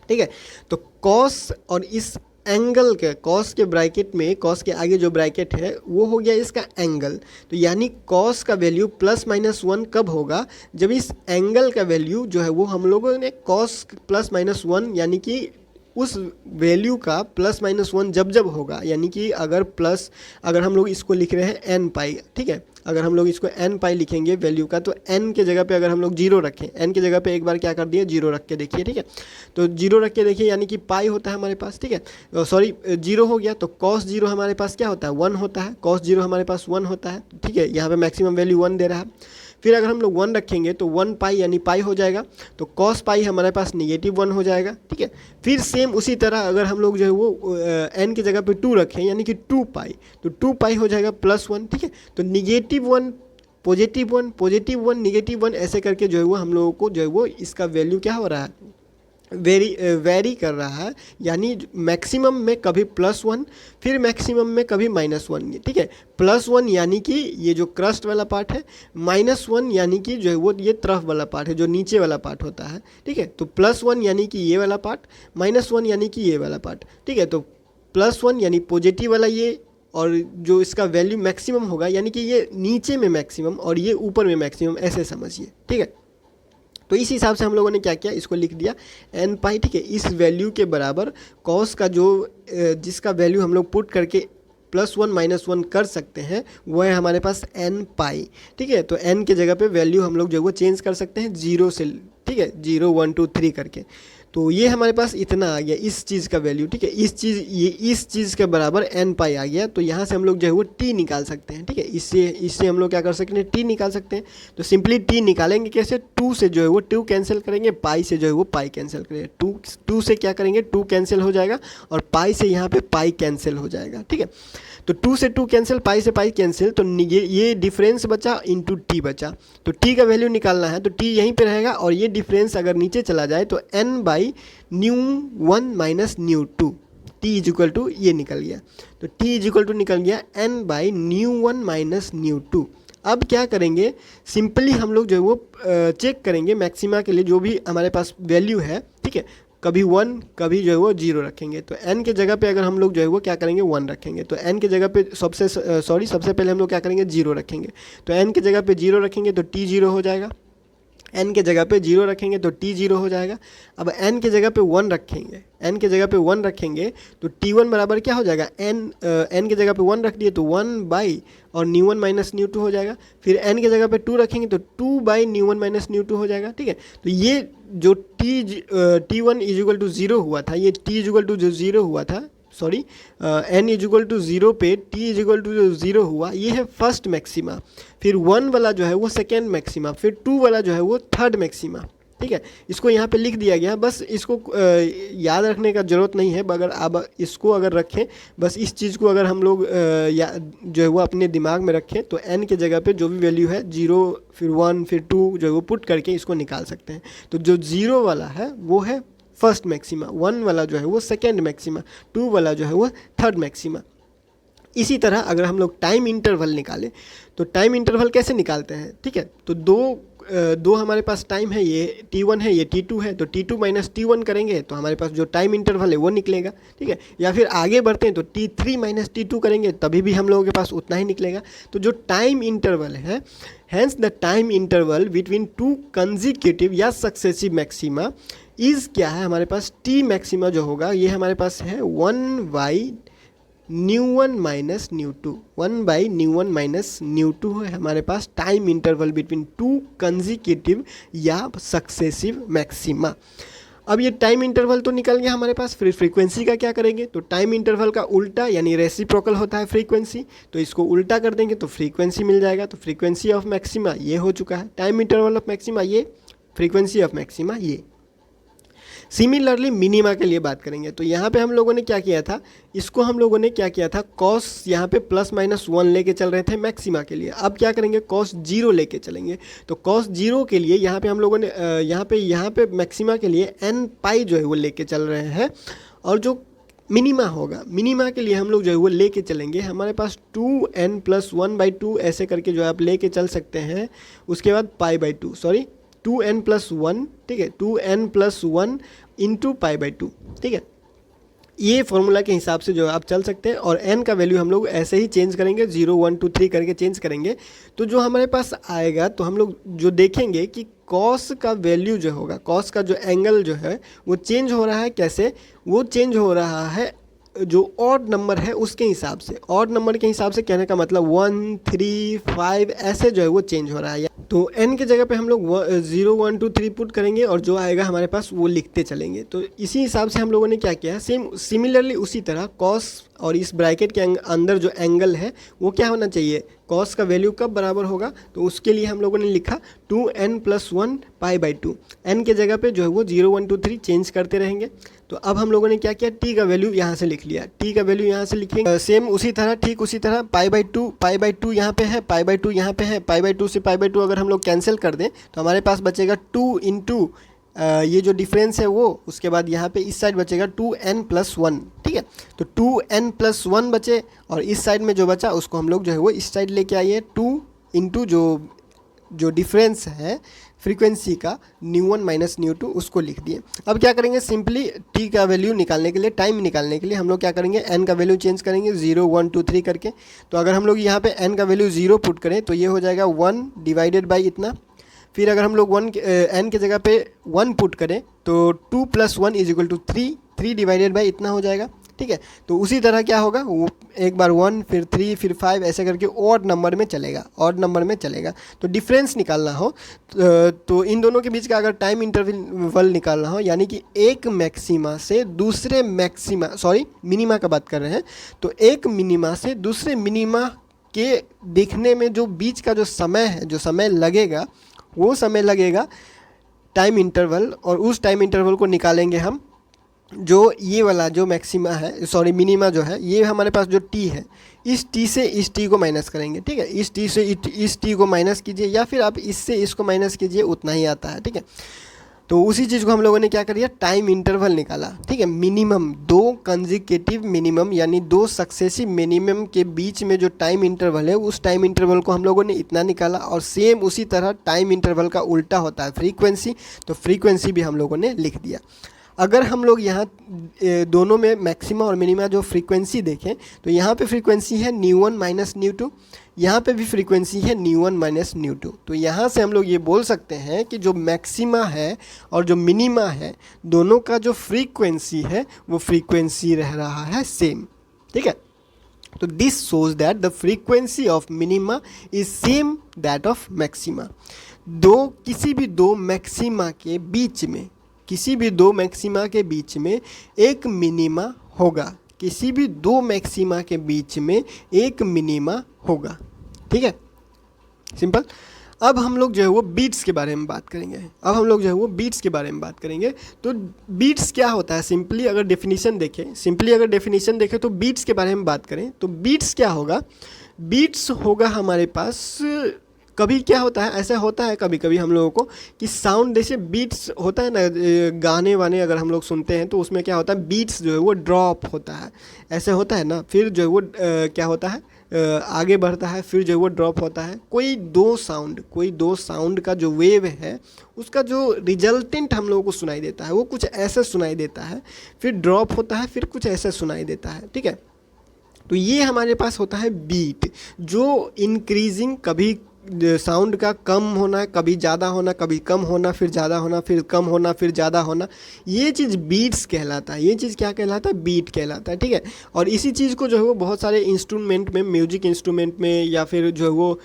Speaker 1: ठीक है। तो कॉस और इस एंगल के, कॉस के ब्रैकेट में, कॉस के आगे जो ब्रैकेट है वो हो गया इसका एंगल। तो यानी कॉस का वैल्यू प्लस माइनस 1 कब होगा, जब इस एंगल का वैल्यू जो है वो हम लोगों ने कॉस प्लस माइनस 1 यानी कि उस वैल्यू का प्लस माइनस 1 जब होगा, यानी कि अगर हम लोग इसको लिख रहे हैं n पाई, ठीक है, अगर हम लोग इसको n पाई लिखेंगे वैल्यू का, तो n के जगह पे अगर हम लोग 0 रखें, n की जगह पे एक बार क्या कर दिए 0 रख के देखिए, ठीक है। तो 0 रख के देखिए यानी कि पाई होता है हमारे पास, ठीक है, सॉरी 0 हो गया, तो cos 0 हमारे पास क्या होता है 1 होता है, cos 0 हमारे पास 1 होता है, ठीक है, यहाँ पे मैक्सिमम वैल्यू 1 दे रहा है। फिर अगर हम लोग 1 रखेंगे तो 1 पाई यानी पाई हो जाएगा, तो cos पाई हमारे पास निगेटिव 1 हो जाएगा, ठीक है। फिर सेम उसी तरह अगर हम लोग जो है वो n की जगह पे 2 रखें यानी कि 2 पाई, तो 2 पाई हो जाएगा प्लस 1, ठीक है। तो निगेटिव 1 पॉजिटिव 1 निगेटिव 1 ऐसे करके जो है वो हम लोगों को जो है वो इसका वैल्यू क्या हो रहा है, वेरी कर रहा है, यानी मैक्सिमम में कभी प्लस 1 फिर मैक्सिमम में कभी माइनस 1, ठीक है। प्लस 1 यानी कि ये जो क्रस्ट वाला पार्ट है, माइनस 1 यानी कि जो है वो ये तरफ वाला पार्ट है, जो नीचे वाला पार्ट होता है, ठीक है। तो प्लस 1 यानी कि ये वाला पार्ट, माइनस 1 यानी कि ये वाला पार्ट, ठीक है। तो प्लस 1 यानी पॉजिटिव वाला ये, और जो इसका वैल्यू मैक्सिमम होगा यानी कि ये नीचे में मैक्सिमम और ये ऊपर में मैक्सिमम, ऐसे समझिए, ठीक है। तो इस हिसाब से हम लोगों ने क्या किया, इसको लिख दिया n पाई, ठीक है। इस वैल्यू के बराबर कॉस का जो जिसका वैल्यू हम लोग पुट करके प्लस 1 माइनस 1 कर सकते हैं वो है हमारे पास n पाई, ठीक है। तो n के जगह पे वैल्यू हम लोग जो है वो चेंज कर सकते हैं 0 से, ठीक है, 0 1 2 3 करके। तो ये हमारे पास इतना आ गया इस चीज़ का वैल्यू, ठीक है, इस चीज़ के बराबर n पाई आ गया। तो यहाँ से हम लोग जो है वो t निकाल सकते हैं, ठीक है, इससे हम लोग क्या कर सकते हैं, t निकाल सकते हैं। तो सिंपली t निकालेंगे कैसे, 2 से जो है वो 2 कैंसिल करेंगे, पाई से जो है वो पाई कैंसिल करेंगे, 2 से क्या करेंगे 2 कैंसिल हो जाएगा और पाई से यहाँ पे पाई कैंसिल हो जाएगा, ठीक है। तो 2 से 2 कैंसिल, पाई से पाई कैंसिल, तो ये डिफरेंस बचा इंटू टी बचा। तो टी का वैल्यू निकालना है तो टी यहीं पे रहेगा और ये डिफरेंस अगर नीचे चला जाए तो n by nu 1 minus nu 2, T is equal to ये निकल गया। तो टी इज इक्वल टू निकल गया n by nu 1 minus nu 2। अब क्या करेंगे, सिंपली हम लोग जो है वो चेक करेंगे मैक्सिमा के लिए जो भी हमारे पास वैल्यू है, ठीक है, कभी 1 कभी जो है वो 0 रखेंगे। तो n के जगह पे अगर हम लोग जो है वो क्या करेंगे 1 रखेंगे, तो n के जगह पे सबसे पहले हम लोग क्या करेंगे 0 रखेंगे। तो n के जगह पे 0 रखेंगे तो t 0 हो जाएगा, n के जगह पे 0 रखेंगे तो t 0 हो जाएगा। अब n के जगह पे 1 रखेंगे, n के जगह पे 1 रखेंगे तो t1 बराबर क्या हो जाएगा, n के जगह पे 1 रख दिए तो 1 बाई और न्यू 1 माइनस न्यू 2 हो जाएगा। फिर n के जगह पे 2 रखेंगे तो 2 बाई न्यू 1 माइनस न्यू 2 हो जाएगा, ठीक है। तो ये जो t1 इज इक्वल टू 0 हुआ था, ये t इज इक्वल टू जो 0 हुआ था, sorry n is equal to 0 पे t इज इक्वल टू जो 0 हुआ, ये है फर्स्ट मैक्सिमा। फिर 1 वाला जो है वो सेकेंड मैक्सिमा, फिर 2 वाला जो है वो थर्ड मैक्सिमा, ठीक है। इसको यहाँ पे लिख दिया गया, बस इसको याद रखने का ज़रूरत नहीं है। अगर आप इसको अगर रखें, बस इस चीज़ को अगर हम लोग जो है वो अपने दिमाग में रखें तो n के जगह पे जो भी वैल्यू है 0 फिर 1 फिर 2 जो है वो पुट करके इसको निकाल सकते हैं। तो जो 0 वाला है वो है फर्स्ट मैक्सिमा, 1 वाला जो है वो सेकेंड मैक्सिमा, 2 वाला जो है वो थर्ड मैक्सिमा। इसी तरह अगर हम लोग टाइम इंटरवल निकालें तो टाइम इंटरवल कैसे निकालते हैं, ठीक है। तो दो हमारे पास टाइम है, ये t1 है ये t2 है, तो t2 माइनस t1 करेंगे तो हमारे पास जो टाइम इंटरवल है वो निकलेगा, ठीक है। या फिर आगे बढ़ते हैं तो t3 माइनस t2 करेंगे तभी भी हम लोगों के पास उतना ही निकलेगा। तो जो टाइम इंटरवल है, hence the time interval between 2 consecutive या सक्सेसिव मैक्सिमा इज़ क्या है, हमारे पास t मैक्सिमा जो होगा ये हमारे पास है 1 by nu 1 minus nu 2, 1 by nu 1 minus nu 2 है हमारे पास टाइम इंटरवल बिटवीन 2 कंजिक्यूटिव या सक्सेसिव मैक्सिमा। अब ये टाइम इंटरवल तो निकल गया हमारे पास, फिर फ्रीक्वेंसी का क्या करेंगे, तो टाइम इंटरवल का उल्टा यानी रेसिप्रोकल होता है फ्रीक्वेंसी, तो इसको उल्टा कर देंगे तो फ्रीक्वेंसी मिल जाएगा। तो फ्रीक्वेंसी ऑफ मैक्सिमा ये हो चुका है, टाइम इंटरवल ऑफ मैक्सिमा ये, फ्रीक्वेंसी ऑफ मैक्सिमा ये। सिमिलरली मिनिमा के लिए बात करेंगे तो यहाँ पे हम लोगों ने क्या किया था, इसको हम लोगों ने क्या किया था, कॉस यहाँ पे प्लस माइनस 1 लेके चल रहे थे मैक्सिमा के लिए। अब क्या करेंगे, कॉस 0 लेके चलेंगे। तो कॉस 0 के लिए यहाँ पे हम लोगों ने यहाँ पे मैक्सिमा के लिए n पाई जो है वो लेके चल रहे हैं, और जो मिनिमा होगा, मिनिमा के लिए हम लोग जो है वो लेके चलेंगे हमारे पास 2n प्लस 1/2 ऐसे करके जो है आप लेके चल सकते हैं। उसके बाद π/2, सॉरी 2n प्लस 1, ठीक है, 2n प्लस 1 इंटू π/2, ठीक है। ये फॉर्मूला के हिसाब से जो आप चल सकते हैं और n का वैल्यू हम लोग ऐसे ही चेंज करेंगे, 0 1 2 3 करके चेंज करेंगे। तो जो हमारे पास आएगा तो हम लोग जो देखेंगे कि कॉस का वैल्यू जो होगा, कॉस का जो एंगल जो है वो चेंज हो रहा है। कैसे वो चेंज हो रहा है, जो ऑड नंबर है उसके हिसाब से, ऑड नंबर के हिसाब से, कहने का मतलब 1 3 5 ऐसे जो है वो चेंज हो रहा है। तो n के जगह पे हम लोग 0 1 2 3 पुट करेंगे और जो आएगा हमारे पास वो लिखते चलेंगे। तो इसी हिसाब से हम लोगों ने क्या किया है, सिमिलरली उसी तरह कॉस और इस ब्रैकेट के अंदर जो एंगल है वो क्या होना चाहिए, कॉस का वैल्यू कब बराबर होगा, तो उसके लिए हम लोगों ने लिखा 2n प्लस 1 π/2। n के जगह पे जो है वो 0 1 2 3 चेंज करते रहेंगे। तो अब हम लोगों ने क्या किया, t का वैल्यू यहाँ से लिख लिया, t का वैल्यू यहाँ से लिखेंगे। सेम उसी तरह, ठीक उसी तरह π/2 यहाँ पे है, π/2 यहाँ पे है, π/2 से π/2 अगर हम लोग कैंसिल कर दें तो हमारे पास बचेगा 2 इंटू ये जो डिफरेंस है वो, उसके बाद यहाँ पे इस साइड बचेगा 2n प्लस 1, ठीक है। तो 2n प्लस 1 बचे और इस साइड में जो बचा उसको हम लोग जो है वो इस साइड लेके आइए, 2 इंटू जो डिफरेंस है फ्रीक्वेंसी का न्यू 1 माइनस न्यू 2 उसको लिख दिए। अब क्या करेंगे, सिंपली t का वैल्यू निकालने के लिए, टाइम निकालने के लिए हम लोग क्या करेंगे, n का वैल्यू चेंज करेंगे 0 1 2 3 करके। तो अगर हम लोग यहाँ पे n का वैल्यू 0 पुट करें तो ये हो जाएगा 1 डिवाइडेड बाई इतना। फिर अगर हम लोग n के जगह पे 1 पुट करें तो 2 plus 1 is equal to 3 divided by इतना हो जाएगा, ठीक है। तो उसी तरह क्या होगा, वो एक बार 1 फिर 3 फिर 5 ऐसे करके ऑड नंबर में चलेगा, ऑड नंबर में चलेगा। तो डिफरेंस निकालना हो तो इन दोनों के बीच का अगर टाइम इंटरवल निकालना हो, यानी कि एक मैक्सिमा से दूसरे मैक्सिमा, सॉरी मिनिमा का बात कर रहे हैं, तो एक मिनिमा से दूसरे मिनिमा के देखने में जो बीच का जो समय है, जो समय लगेगा, वो समय लगेगा टाइम इंटरवल, और उस टाइम इंटरवल को निकालेंगे हम जो ये वाला जो मैक्सिमा है, सॉरी मिनिमा जो है, ये हमारे पास जो टी है, इस टी से इस टी को माइनस करेंगे, ठीक है। इस टी से इस टी को माइनस कीजिए, या फिर आप इससे इसको माइनस कीजिए, उतना ही आता है, ठीक है। तो उसी चीज़ को हम लोगों ने क्या कर दिया, टाइम इंटरवल निकाला, ठीक है। मिनिमम, दो कंजिकेटिव मिनिमम यानी दो सक्सेसिव मिनिमम के बीच में जो टाइम इंटरवल है, उस टाइम इंटरवल को हम लोगों ने इतना निकाला। और सेम उसी तरह टाइम इंटरवल का उल्टा होता है फ्रीक्वेंसी, तो फ्रीक्वेंसी भी हम लोगों ने लिख दिया। अगर हम लोग यहाँ दोनों में मैक्सिमा और मिनिमा जो फ्रीक्वेंसी देखें, तो यहाँ पे फ्रीक्वेंसी है ν1 माइनस ν2, यहाँ पे भी फ्रीक्वेंसी है ν1 माइनस ν2। तो यहाँ से हम लोग ये बोल सकते हैं कि जो मैक्सिमा है और जो मिनिमा है, दोनों का जो फ्रीक्वेंसी है वो फ्रीक्वेंसी रह रहा है सेम, ठीक है। तो this shows that the frequency of minima is same that of maxima. किसी भी दो मैक्सिमा के बीच में, किसी भी दो मैक्सिमा के बीच में एक मिनिमा होगा, किसी भी दो मैक्सिमा के बीच में एक मिनिमा होगा, ठीक है, सिंपल। अब हम लोग जो है वो बीट्स के बारे में बात करेंगे। तो बीट्स क्या होता है, सिंपली अगर डेफिनेशन देखें तो बीट्स के बारे में बात करें तो बीट्स क्या होगा, बीट्स होगा हमारे पास, कभी क्या होता है, ऐसा होता है कभी कभी हम लोगों को कि साउंड जैसे बीट्स होता है ना, गाने वाने अगर हम लोग सुनते हैं तो उसमें क्या होता है, बीट्स जो है वो ड्रॉप होता है, ऐसे होता है ना, फिर जो है वो क्या होता है, आगे बढ़ता है, फिर जो है वो ड्रॉप होता है। कोई दो साउंड का जो वेव है, उसका जो रिजल्टेंट हम लोगों को सुनाई देता है, वो कुछ ऐसा सुनाई देता है, फिर ड्रॉप होता है, फिर कुछ ऐसा सुनाई देता है, ठीक है। तो ये हमारे पास होता है बीट, जो इंक्रीजिंग, कभी साउंड का कम होना, कभी ज़्यादा होना, कभी कम होना, फिर ज़्यादा होना, फिर कम होना, फिर ज़्यादा होना, ये चीज़ बीट्स कहलाता है। ये चीज़ क्या कहलाता है, बीट कहलाता है, ठीक है। और इसी चीज़ को जो है वो बहुत सारे इंस्ट्रूमेंट में, म्यूजिक इंस्ट्रूमेंट में, या फिर जो है वो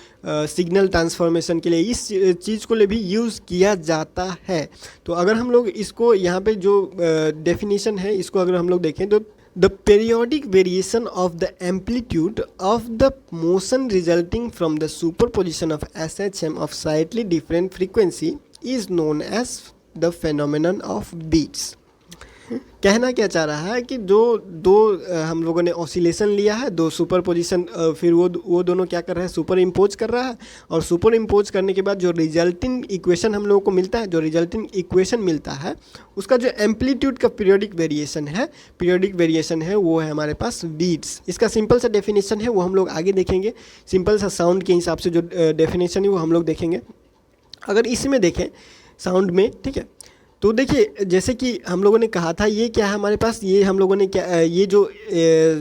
Speaker 1: सिग्नल ट्रांसफॉर्मेशन के लिए इस चीज़ को लिए भी यूज़ किया जाता है। तो अगर हम लोग इसको यहाँ पे जो डेफिनेशन है, इसको अगर हम लोग देखें तो the periodic variation of the amplitude of the motion resulting from the superposition of SHM of slightly different frequency is known as the phenomenon of beats। कहना क्या चाह रहा है कि जो दो हम लोगों ने ऑसिलेशन लिया है, दो सुपर पोजिशन, फिर वो दोनों क्या कर रहा है, सुपर इम्पोज कर रहा है, और सुपर इम्पोज करने के बाद जो रिजल्टिंग इक्वेशन हम लोगों को मिलता है, उसका जो एम्पलीट्यूड का पीरियोडिक वेरिएशन है वो है हमारे पास बीट्स। इसका सिंपल सा डेफिनेशन है, वो हम लोग आगे देखेंगे। सिंपल सा साउंड के हिसाब से जो डेफिनेशन है वो हम लोग देखेंगे। अगर इसमें देखें साउंड में, ठीक है, तो देखिए जैसे कि हम लोगों ने कहा था, ये क्या है हमारे पास, ये हम लोगों ने क्या, ये जो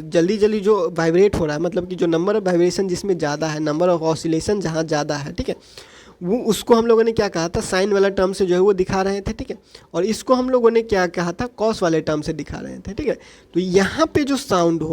Speaker 1: जल्दी जो वाइब्रेट हो रहा है, मतलब कि जो नंबर ऑफ वाइब्रेशन जिसमें ज़्यादा है, नंबर ऑफ ऑसिलेशन जहाँ ज़्यादा है, ठीक है, वो उसको हम लोगों ने क्या कहा था, साइन वाला टर्म से जो है वो दिखा रहे थे, ठीक है। और इसको हम लोगों ने क्या कहा था, कॉस वाले टर्म से दिखा रहे थे, ठीक है। तो यहाँ पे जो साउंड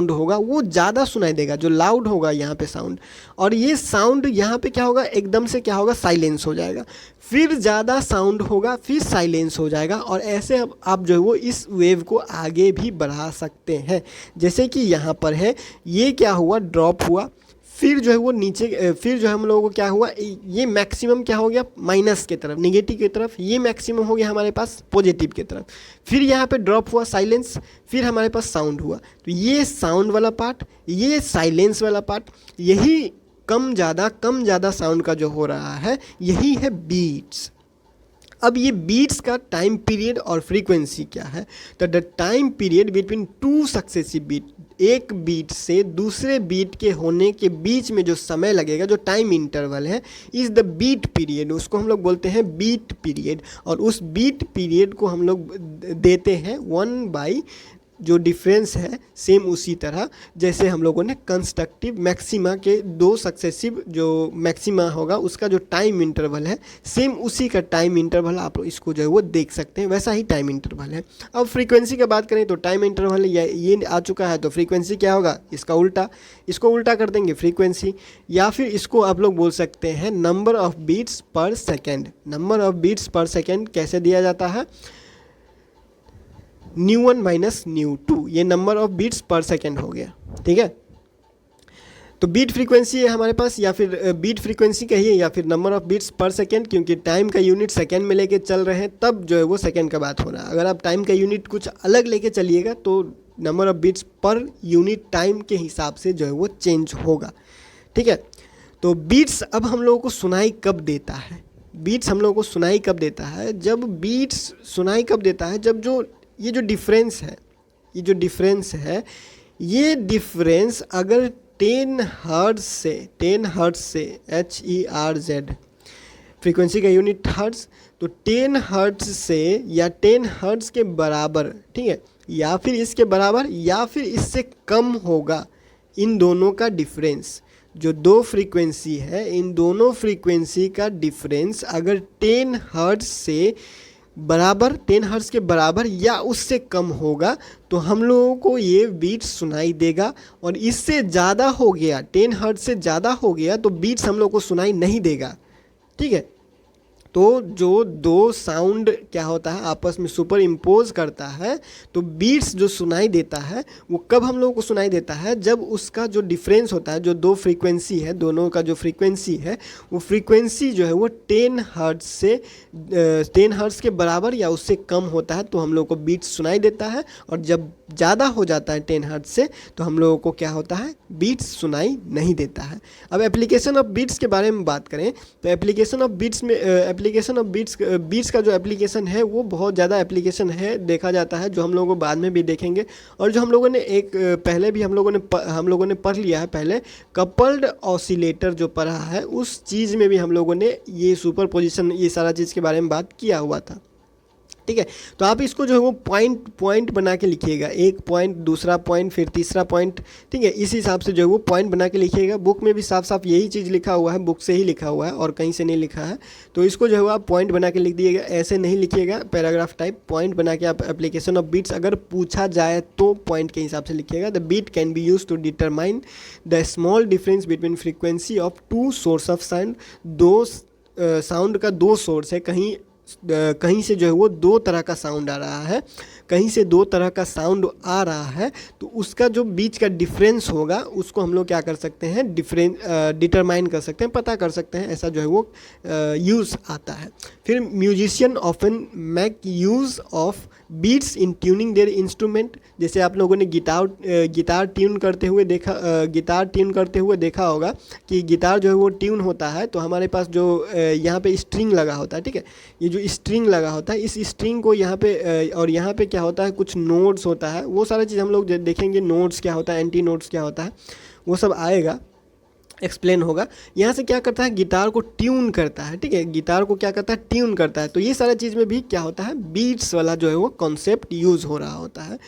Speaker 1: होगा वो ज़्यादा सुनाई देगा, जो लाउड होगा यहाँ पे साउंड, और ये साउंड यहाँ पे क्या होगा, एकदम से क्या होगा, साइलेंस हो जाएगा, फिर ज़्यादा साउंड होगा, फिर साइलेंस हो जाएगा। और ऐसे आप जो है वो इस वेव को आगे भी बढ़ा सकते हैं। जैसे कि यहाँ पर है, ये क्या हुआ, ड्रॉप हुआ, फिर जो है वो नीचे, फिर जो है हम लोगों को क्या हुआ, ये मैक्सिमम क्या हो गया, माइनस की तरफ, निगेटिव की तरफ, ये मैक्सिमम हो गया हमारे पास पॉजिटिव की तरफ, फिर यहाँ पे ड्रॉप हुआ, साइलेंस, फिर हमारे पास साउंड हुआ। तो ये साउंड वाला पार्ट, ये साइलेंस वाला पार्ट, यही कम ज़्यादा साउंड का जो हो रहा है, यही है बीट्स। अब ये बीट्स का टाइम पीरियड और फ्रीक्वेंसी क्या है, तो the time period between two successive beat, एक बीट से दूसरे बीट के होने के बीच में जो समय लगेगा, जो टाइम इंटरवल है, इज़ द बीट पीरियड, उसको हम लोग बोलते हैं बीट पीरियड। और उस बीट पीरियड को हम लोग देते हैं 1/, जो डिफरेंस है सेम उसी तरह जैसे हम लोगों ने कंस्ट्रक्टिव मैक्सिमा के दो सक्सेसिव जो मैक्सिमा होगा उसका जो टाइम इंटरवल है सेम उसी का टाइम इंटरवल आप इसको जो है वो देख सकते हैं, वैसा ही टाइम इंटरवल है। अब फ्रीक्वेंसी की बात करें तो टाइम इंटरवल ये आ चुका है, तो फ्रीक्वेंसी क्या होगा, इसका उल्टा, इसको उल्टा कर देंगे फ्रीक्वेंसी, या फिर इसको आप लोग बोल सकते हैं नंबर ऑफ बीट्स पर सेकेंड। नंबर ऑफ बीट्स पर सेकेंड कैसे दिया जाता है, ν1 माइनस ν2, ये नंबर ऑफ बीट्स पर सेकेंड हो गया, ठीक है। तो बीट फ्रीक्वेंसी है हमारे पास, या फिर बीट फ्रीक्वेंसी कहिए या फिर नंबर ऑफ बीट्स पर सेकेंड, क्योंकि टाइम का यूनिट सेकेंड में लेके चल रहे हैं तब जो है वो सेकेंड का बात हो रहा है। अगर आप टाइम का यूनिट कुछ अलग लेके चलिएगा तो number of beats per unit time के हिसाब से जो है वो चेंज होगा, ठीक है। तो बीट्स अब हम लोगों को सुनाई कब देता है, बीट्स हम लोगों को सुनाई कब देता है, जब बीट्स सुनाई कब देता है, जब जो ये जो डिफरेंस है, ये जो डिफरेंस है, ये डिफरेंस अगर 10 हर्ट्ज से, 10 हर्ट्ज से HERZ फ्रीक्वेंसी का यूनिट हर्ट्ज, तो 10 हर्ट्ज से या 10 हर्ट्ज के बराबर, ठीक है, या फिर इसके बराबर या फिर इससे कम होगा, इन दोनों का डिफरेंस, जो दो फ्रीक्वेंसी है इन दोनों फ्रीक्वेंसी का डिफरेंस अगर 10 हर्ट्ज से बराबर, 10 हर्ट्ज के बराबर या उससे कम होगा तो हम लोगों को ये बीट्स सुनाई देगा। और इससे ज़्यादा हो गया, 10 हर्ट्ज से ज़्यादा हो गया तो बीट्स हम लोग को सुनाई नहीं देगा, ठीक है। तो जो दो साउंड क्या होता है आपस में सुपर इम्पोज करता है, तो बीट्स जो सुनाई देता है वो कब हम लोगों को सुनाई देता है, जब उसका जो डिफरेंस होता है, जो दो फ्रीक्वेंसी है, दोनों का जो फ्रीक्वेंसी है वो फ्रीक्वेंसी जो है वो 10 हर्ट्ज से 10 हर्ट्ज के बराबर या उससे कम होता है तो हम लोग को बीट्स सुनाई देता है। और जब ज़्यादा हो जाता है 10 हर्ट्ज से तो हम लोगों को क्या होता है, बीट्स सुनाई नहीं देता है। अब एप्लीकेशन ऑफ बीट्स के बारे में बात करें तो एप्लीकेशन ऑफ बीट्स में एप्लीकेशन ऑफ बीट्स का जो एप्लीकेशन है वो बहुत ज़्यादा एप्लीकेशन है, देखा जाता है, जो हम लोगों को बाद में भी देखेंगे। और जो हम लोगों ने एक पहले भी हम लोगों ने पढ़ लिया है, पहले कपल्ड ऑसिलेटर जो पढ़ा है उस चीज़ में भी हम लोगों ने ये सुपर पोजिशन, ये सारा चीज़ के बारे में बात किया हुआ था, ठीक है। तो आप इसको जो है वो पॉइंट बना के लिखिएगा, एक पॉइंट, दूसरा पॉइंट, फिर तीसरा पॉइंट, ठीक है, इस हिसाब से जो है वो पॉइंट बना के लिखिएगा। बुक में भी साफ साफ यही चीज़ लिखा हुआ है, बुक से ही लिखा हुआ है और कहीं से नहीं लिखा है। तो इसको जो है वो आप पॉइंट बना के लिख दिएगा, ऐसे नहीं लिखिएगा पैराग्राफ टाइप, पॉइंट बना के आप एप्लीकेशन ऑफ बीट्स अगर पूछा जाए तो पॉइंट के हिसाब से लिखिएगा। The beat can be use to determine the small difference between frequency of two source of sound. दो साउंड का दो सोर्स है, कहीं से जो है वो दो तरह का साउंड आ रहा है, कहीं से दो तरह का साउंड आ रहा है, तो उसका जो बीच का डिफरेंस होगा उसको हम लोग क्या कर सकते हैं, डिटरमाइन कर सकते हैं, पता कर सकते हैं, ऐसा जो है वो यूज़ आता है। फिर musician often make use of beats in tuning their instrument. जैसे आप लोगों ने गिटार ट्यून करते हुए देखा होगा कि गिटार जो है वो ट्यून होता है तो हमारे पास जो यहाँ पे स्ट्रिंग लगा होता है, ठीक है, ये जो स्ट्रिंग लगा होता है, इस स्ट्रिंग को यहाँ पे और यहाँ पे क्या होता है, कुछ नोट्स होता है, वो सारा चीज़ हम लोग देखेंगे, नोट्स क्या होता है, एंटी नोट्स क्या होता है, वो सब आएगा, एक्सप्लेन होगा। यहाँ से क्या करता है, गिटार को ट्यून करता है, ठीक है, गिटार को क्या करता है, ट्यून करता है। तो ये सारा चीज़ में भी क्या होता है, बीट्स वाला जो है वो कॉन्सेप्ट यूज़ हो रहा होता है।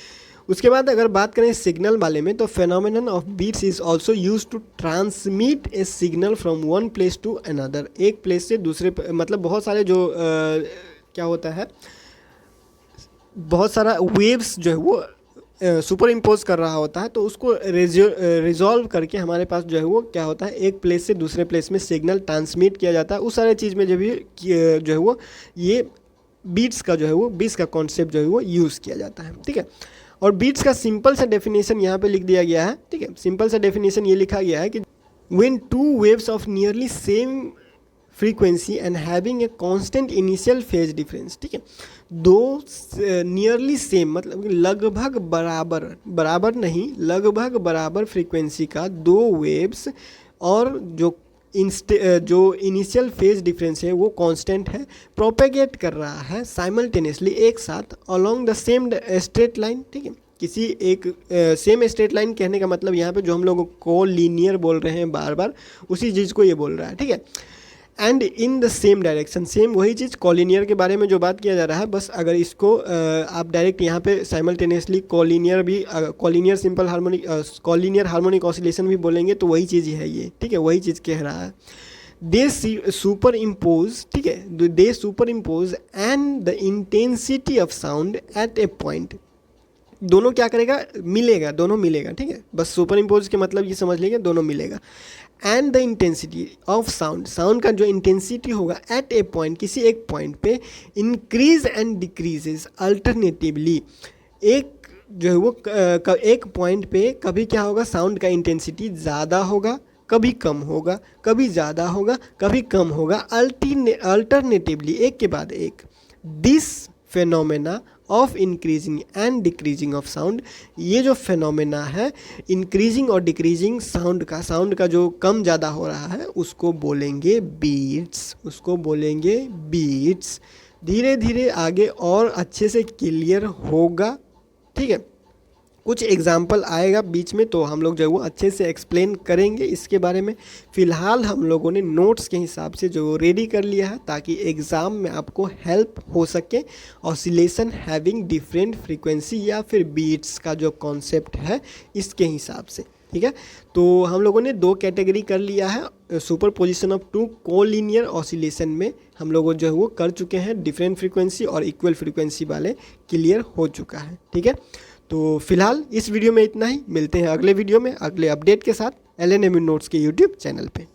Speaker 1: उसके बाद अगर बात करें सिग्नल वाले में तो phenomenon of beats is also use to transmit a signal from one place to another. एक प्लेस से दूसरे, मतलब बहुत सारे जो क्या होता है, बहुत सारा वेव्स जो है वो सुपर इम्पोज कर रहा होता है, तो उसको रिजॉल्व करके हमारे पास जो है वो क्या होता है, एक प्लेस से दूसरे प्लेस में सिग्नल ट्रांसमिट किया जाता है। उस सारे चीज़ में जो है वो ये बीट्स का जो है वो बीट्स का कॉन्सेप्ट जो है वो यूज़ किया जाता है, ठीक है। और बीट्स का सिंपल सा डेफिनेशन यहाँ पे लिख दिया गया है, ठीक है, सिंपल सा डेफिनेशन ये लिखा गया है कि when two waves of nearly same frequency and having a constant initial phase difference, ठीक है, दो नियरली सेम मतलब लगभग बराबर नहीं, लगभग बराबर फ्रीक्वेंसी का दो वेव्स और जो इनिशियल फेज डिफरेंस है वो कांस्टेंट है, प्रोपेगेट कर रहा है साइमल्टेनियसली एक साथ along the same straight line, ठीक है, किसी एक सेम स्ट्रेट लाइन कहने का मतलब यहाँ पे जो हम लोग को लीनियर बोल रहे हैं बार बार, उसी चीज़ को ये बोल रहा है, ठीक है। And in the same direction, same वही चीज़ कॉलिनियर के बारे में जो बात किया जा रहा है, बस अगर इसको आप डायरेक्ट यहाँ पे साइमल्टेनियसली कॉलिनियर भी, collinear simple harmonic, collinear harmonic oscillation भी बोलेंगे तो वही चीज़ है ये, ठीक है, वही चीज़ कह रहा है। दे सुपर इम्पोज, ठीक है, they super impose and the intensity of sound at a point, दोनों क्या करेगा, मिलेगा, दोनों मिलेगा, ठीक है, बस सुपर इम्पोज के मतलब ये समझ लीजिए, दोनों मिलेगा। And the intensity of sound, sound का जो इंटेंसिटी होगा एट ए पॉइंट, किसी एक पॉइंट पे, इंक्रीज एंड डिक्रीजेज अल्टरनेटिवली, एक जो है वो एक पॉइंट पे कभी क्या होगा, साउंड का इंटेंसिटी ज़्यादा होगा, कभी कम होगा, कभी ज़्यादा होगा, कभी कम होगा, अल्टरनेटिवली, एक के बाद एक। This phenomena of increasing and decreasing of sound, ये जो फेनोमेना है इंक्रीजिंग और डिक्रीजिंग साउंड का जो कम ज़्यादा हो रहा है उसको बोलेंगे बीट्स, उसको बोलेंगे बीट्स। धीरे धीरे आगे और अच्छे से क्लियर होगा, ठीक है, कुछ एग्जाम्पल आएगा बीच में तो हम लोग जो है वो अच्छे से एक्सप्लेन करेंगे इसके बारे में। फ़िलहाल हम लोगों ने नोट्स के हिसाब से जो रेडी कर लिया है ताकि एग्ज़ाम में आपको हेल्प हो सके। ऑसिलेशन हैविंग डिफरेंट फ्रीक्वेंसी या फिर बीट्स का जो कॉन्सेप्ट है इसके हिसाब से, ठीक है। तो हम लोगों ने दो कैटेगरी कर लिया है, superposition of two collinear oscillation में हम लोग जो है वो कर चुके हैं, डिफरेंट फ्रीक्वेंसी और इक्वल फ्रीक्वेंसी वाले क्लियर हो चुका है, ठीक है। तो फिलहाल इस वीडियो में इतना ही, मिलते हैं अगले वीडियो में अगले अपडेट के साथ LNMU नोट्स के यूट्यूब चैनल पे।